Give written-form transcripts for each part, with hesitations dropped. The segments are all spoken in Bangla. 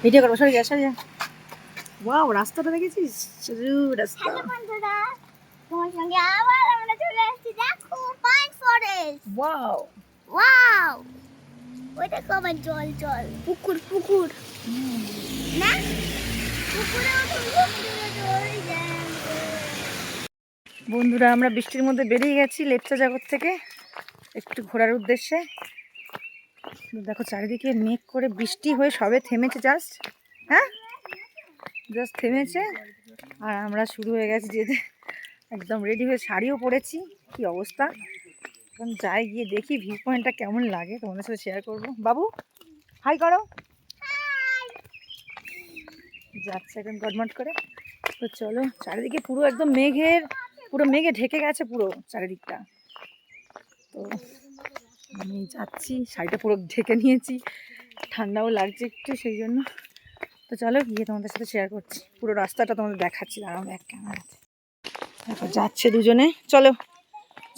ভিডিও করবো, সরে যা সরে যা। ওয়াও, রাস্তাটা দেখেছিস? সরু রাস্তা। তোমার সঙ্গে আবার আমরা চলে আসছি, দেখো পাইন ফরেস্ট। ওয়াও ওয়াও, ওই দেখো আমার জল জল পুকুর পুকুর না, পুকুরে বন্ধুরা, আমরা বৃষ্টির মধ্যে বেরিয়ে গেছি লেপচা জগৎ থেকে একটু ঘোরার উদ্দেশ্যে। দেখো চারিদিকে মেঘ করে বৃষ্টি হয়ে সবে থেমেছে, জাস্ট থেমেছে। আর আমরা শুরু হয়ে গেছি যেতে, একদম রেডি হয়ে শাড়িও পরেছি। কি অবস্থা! এখন যাই, গিয়ে দেখি ভিউ পয়েন্টটা কেমন লাগে, তোমাদের সাথে শেয়ার করবো। বাবু হাই করো। যাচ্ছে এখন গডমট করে। তো চলো, চারিদিকে পুরো একদম পুরো মেঘে ঢেকে গেছে পুরো চারিদিকটা। তো আমি যাচ্ছি, শাড়িটা পুরো ঢেকে নিয়েছি, ঠান্ডাও লাগছে একটু, সেই জন্য। তো চলো গিয়ে তোমাদের সাথে শেয়ার করছি, পুরো রাস্তাটা তোমাদের দেখাচ্ছি। দাঁড়াও এক ক্যামেরাতে। দেখো যাচ্ছে দুজনে, চলো।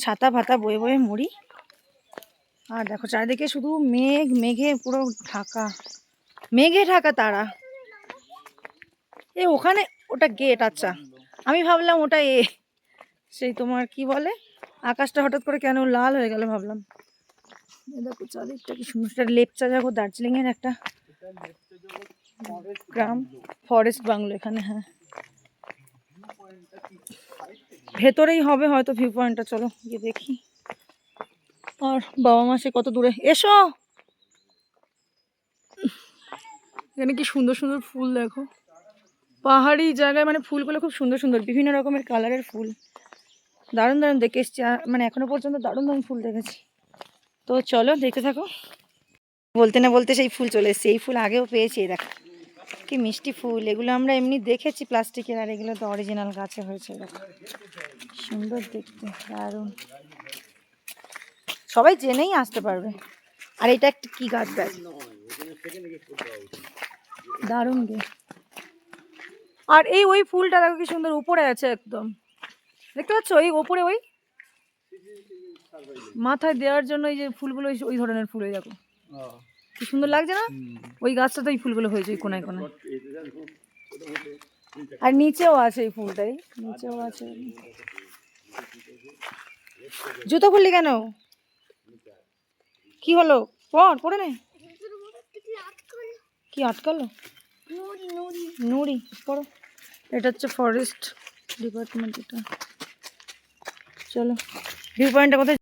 ছাতা ফাতা বয়ে বয়ে মরি। আর দেখো চারিদিকে শুধু মেঘে পুরো ঢাকা, মেঘে ঢাকা তারা। ওখানে ওটা গেট, আচ্ছা আমি ভাবলাম ওটা সেই তোমার কি বলে, আকাশটা হঠাৎ করে কেন লাল হয়ে গেল ভাবলাম। দেখো চারিদিকটা কি সুন্দর। লেপচা জগৎ দার্জিলিংয়ের একটা গ্রাম, ফরেস্ট বাংলো এখানে। হ্যাঁ, ভেতরেই হবে হয়তো ভিউ পয়েন্টটা। চলো গিয়ে দেখি। আর বাবা মা সে কত দূরে। এসো, এখানে কি সুন্দর সুন্দর ফুল দেখো, পাহাড়ি জায়গায় মানে ফুলগুলো খুব সুন্দর সুন্দর, বিভিন্ন রকমের কালারের ফুল। দারুণ দারুণ দেখে এসছি, মানে এখনো পর্যন্ত দারুণ দারুণ ফুল দেখেছি। তো চলো দেখতে থাকো। বলতে না বলতে সেই ফুল চলে এসছে। এই ফুল আগেও পেয়েছি, দেখো কি মিষ্টি ফুল। এগুলো আমরা এমনি দেখেছি প্লাস্টিকের, আর এগুলো তো অরিজিনাল গাছে হয়েছে। দেখো সুন্দর দেখতে, দারুণ। সবাই জেনেই আসতে পারবে। আর এটা একটা কি গাছ, দেখ দারুণ গে। আর ওই ফুলটা দেখো কি সুন্দর উপরে আছে একদম, দেখতে পাচ্ছ? ওই ওপরে ওই মাথায় দেওয়ার জন্য এই যে ফুলগুলো, ওই ধরনের ফুল, দেখো কি সুন্দর লাগছে না? ওই গাছটাতে এই ফুলগুলো হয়েছে ওই কোনায় কোনায়। আর নিচেও আছে এই ফুলটাই, নিচেও আছে। জুতো খুললি কেন? কি হলো? পরে নে। কি আটকালো? নুড়ি পড়ো। এটা হচ্ছে ফরেস্ট ডিপার্টমেন্ট এটা। চলো ভিউ পয়েন্টটা কোথায়।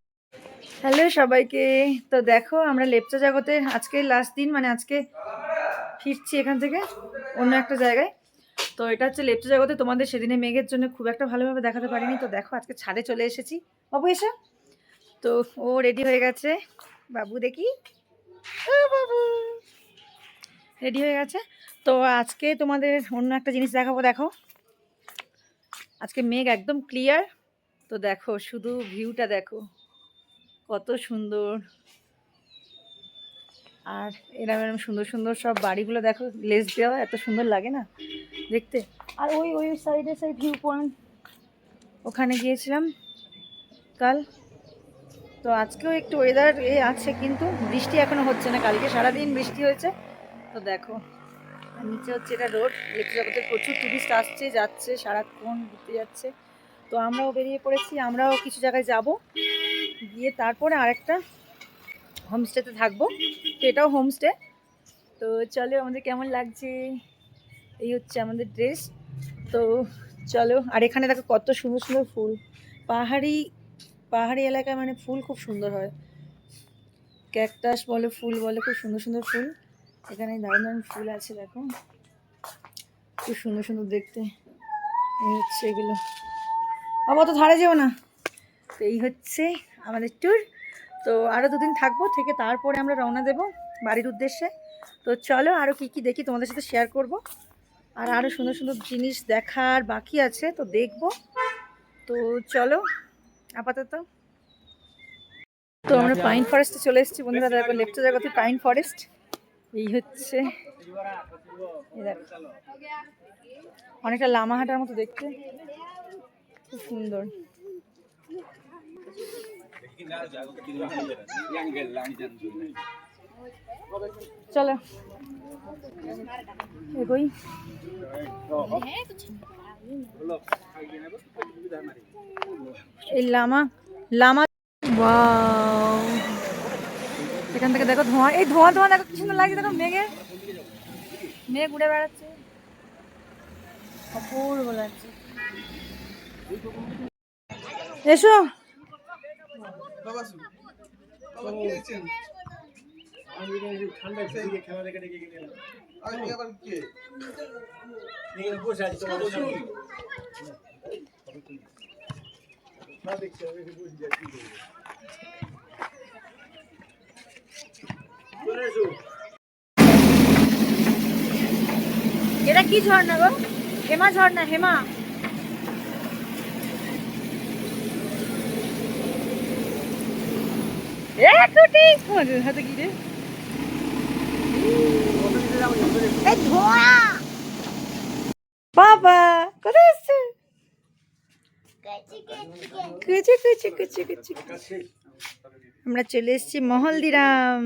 হ্যালো সবাইকে। তো দেখো আমরা লেপচা জগতে আজকে লাস্ট দিন, মানে আজকে ফিরছি এখান থেকে অন্য একটা জায়গায়। তো এটা হচ্ছে লেপচা জগতে। তোমাদের সেদিনে মেঘের জন্য খুব একটা ভালোভাবে দেখাতে পারিনি। তো দেখো আজকে ছাদে চলে এসেছি। বাবু এসে, তো ও রেডি হয়ে গেছে। বাবু দেখি, ও বাবু রেডি হয়ে গেছে। তো আজকে তোমাদের অন্য একটা জিনিস দেখাবো। দেখো আজকে মেঘ একদম ক্লিয়ার। তো দেখো শুধু ভিউটা দেখো কত সুন্দর। আর এরকম এরকম সুন্দর সুন্দর সব বাড়িগুলো দেখো, লেস দেওয়া, এত সুন্দর লাগে না দেখতে। আর ওই সাইডে সেই ভিউ পয়েন্ট, ওখানে গিয়েছিলাম কাল। তো আজকেও একটু ওয়েদার আছে, কিন্তু বৃষ্টি এখনো হচ্ছে না। কালকে সারাদিন বৃষ্টি হয়েছে। তো দেখো আর নিচে হচ্ছে এটা রোড। লেপচা জগতে প্রচুর টুরিস্ট আসছে যাচ্ছে, সারাক্ষণ ঘুরতে যাচ্ছে। তো আমরাও বেরিয়ে পড়েছি, আমরাও কিছু জায়গায় যাব, গিয়ে তারপরে আরেকটা হোমস্টেতে থাকবো। তো এটাও হোমস্টে। তো চলো আমাদের কেমন লাগছে, এই হচ্ছে আমাদের ড্রেস। তো চলো। আর এখানে দেখো কত সুন্দর সুন্দর ফুল, পাহাড়ি এলাকায় মানে ফুল খুব সুন্দর হয়। ক্যাকটাস বলে, ফুল বলে, খুব সুন্দর সুন্দর ফুল এখানে। দারুণ দারুণ ফুল আছে দেখো, খুব সুন্দর সুন্দর দেখতে। এই হচ্ছে এগুলো। আবার তো ধারে যেও না। তো এই হচ্ছে আমাদের ট্যুর। তো আরও দুদিন থাকবো, থেকে তারপরে আমরা রওনা দেব বাড়ির উদ্দেশ্যে। তো চলো আরও কী কী দেখি তোমাদের সাথে শেয়ার করব। আর আরও সুন্দর সুন্দর জিনিস দেখার বাকি আছে, তো দেখবো। তো চলো আপাতত। তো আমরা পাইন ফরেস্টে চলে এসেছি বন্ধুরা। দেখো লেপচা জগতে পাইন ফরেস্ট। এই হচ্ছে, দেখো অনেকটা লামাহাটার মতো দেখতে, খুব সুন্দর। চলো এগোই। এই লামা লামা, ওয়াও, এখান থেকে দেখো ধোঁয়া, এই ধোঁয়া ধোঁয়া দেখো কি সুন্দর লাগছে, দেখো মেঘে, মেঘ উড়ে বেড়াচ্ছে, অপূর্ব লাগছে। এসো এটা কি ঝর্ণা গো? হেমা ঝর্ণা, হেমা। হাতে কি রে? এই ধোঁয়া বাবা কোথায় এসছে? কেচি কেচি কেচি কুচি কুচি কুচি কুচি। আমরা চলে এসেছি মহলদিরাম।